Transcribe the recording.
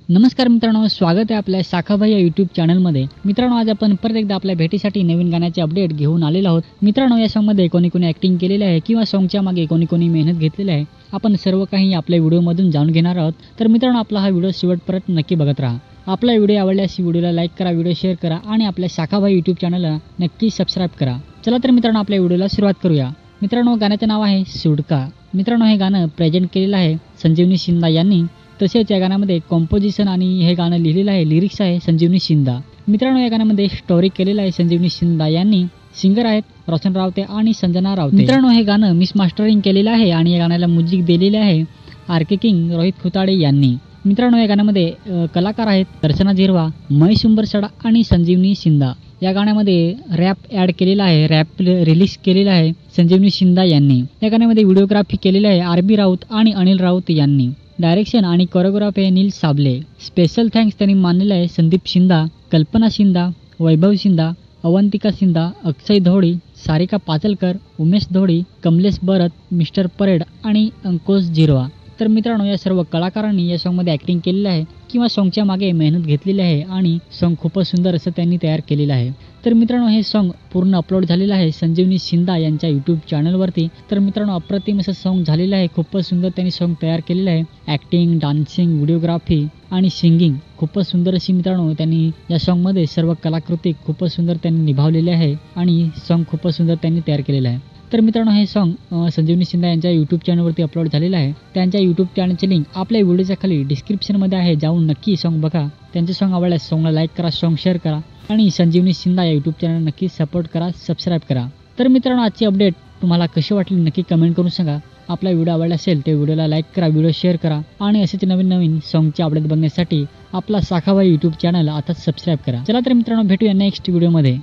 नमस्कार मित्रांनो, स्वागत आहे आपल्या शाखाभाई या यूट्यूब चॅनलमध्ये। मित्रांनो, आज आपण परत एकदा आपल्या भेटीसाठी नवीन गाण्याचे अपडेट घेऊन आलेलो आहोत। मित्रांनो, या सॉन्गमध्ये कोणी ॲक्टिंग केलेली आहे किंवा सॉन्गच्या मागे कोणी मेहनत घेतलेली आहे, आपण सर्व काही आपल्या व्हिडिओमधून जाणून घेणार आहोत। तर मित्रांनो, आपला हा व्हिडिओ शेवटपर्यंत नक्की बघत राहा। आपला व्हिडिओ आवडल्यास व्हिडिओला लाईक करा, व्हिडिओ शेअर करा आणि आपल्या शाखाभाई यूट्यूब चॅनलला नक्की सबस्क्राईब करा। चला तर मित्रांनो, आपल्या व्हिडिओला सुरुवात करूया। मित्रांनो, गाण्याचं नाव आहे सुडका। मित्रांनो, हे गाणं प्रेझेंट केलेलं आहे संजीवनी शिंदा यांनी। तसेच या गाण्यामध्ये कॉम्पोजिशन आणि हे गाणं लिहिलेलं आहे, लिरिक्स आहे संजीवनी शिंदा। मित्रांनो, या गाण्यामध्ये स्टोरी केलेलं आहे संजीवनी शिंदा यांनी। सिंगर आहेत रोशन रावते आणि संजना रावते। मित्रांनो, हे गाणं मिस मास्टरिंग केलेलं आहे आणि या गाण्याला म्युझिक दिलेले आहे आर.के. किंग रोहित खुताडे यांनी। मित्रांनो, या गाण्यामध्ये कलाकार आहेत दर्शना झिरवा, महेश उंबरसडा आणि संजीवनी शिंदा। या गाण्यामध्ये रॅप ॲड केलेला आहे, रॅप रिलीज केलेला आहे संजीवनी शिंदा यांनी। या गाण्यामध्ये व्हिडिओग्राफी केलेली आहे आर.बी. राऊत आणि अनिल राऊत यांनी। डायरेक्शन आणि कोरिओग्राफी आहे नील साबले। स्पेशल थँक्स त्यांनी मानलेलं आहे संदीप शिंदा, कल्पना शिंदा, वैभव शिंदा, अवंतिका शिंदा, अक्षय धोडी, सारिका पाचलकर, उमेश धोडी, कमलेश भरत, मिस्टर परेड आणि अंकुश झिरवा। तर मित्रांनो, या सर्व कलाकारांनी या सॉन्गमध्ये ॲक्टिंग केलेलं आहे किंवा सॉन्गच्या मागे मेहनत घेतलेली आहे आणि सॉन्ग खूपच सुंदर असं त्यांनी तयार केलेलं आहे। तर मित्रांनो, हे सॉन्ग पूर्ण अपलोड झालेलं आहे संजीवनी शिंदा यांच्या यूट्यूब चॅनलवरती। तर मित्रांनो, अप्रतिम असं सॉन्ग झालेलं आहे, खूपच सुंदर त्यांनी सॉन्ग तयार केलेलं आहे। ॲक्टिंग, डान्सिंग, व्हिडिओग्राफी आणि सिंगिंग खूपच सुंदर अशी मित्रांनो त्यांनी या सॉन्गमध्ये सर्व कलाकृती खूपच सुंदर त्यांनी निभावलेली आहे आणि सॉन्ग खूपच सुंदर त्यांनी तयार केलेलं आहे। तर मित्रांनो, हे सॉन्ग संजीवनी शिंदा यांच्या यूट्यूब चॅनलवरती अपलोड झालेलं आहे। त्यांच्या यूट्यूब चॅनलची लिंक आपल्या व्हिडिओच्या खाली डिस्क्रिप्शनमध्ये आहे, जाऊन नक्की सॉन्ग बघा। त्यांचे सॉन्ग आवडल्यास सॉन्गला लाईक करा, सॉन्ग शेअर करा आणि संजीवनी शिंदा या यूट्यूब चॅनल नक्की सपोर्ट करा, सबस्क्राईब करा। तर मित्रांनो, आजची अपडेट तुम्हाला कशी वाटली नक्की कमेंट करून सांगा। आपला व्हिडिओ आवडला असेल तर व्हिडिओला लाईक करा, व्हिडिओ शेअर करा आणि असेच नवीन सॉन्गचे अपडेट बघण्यासाठी आपला शाखाभाई यूट्यूब चॅनल आता सबस्क्राईब करा। चला तर मित्रांनो, भेटूया नेक्स्ट व्हिडिओमध्ये।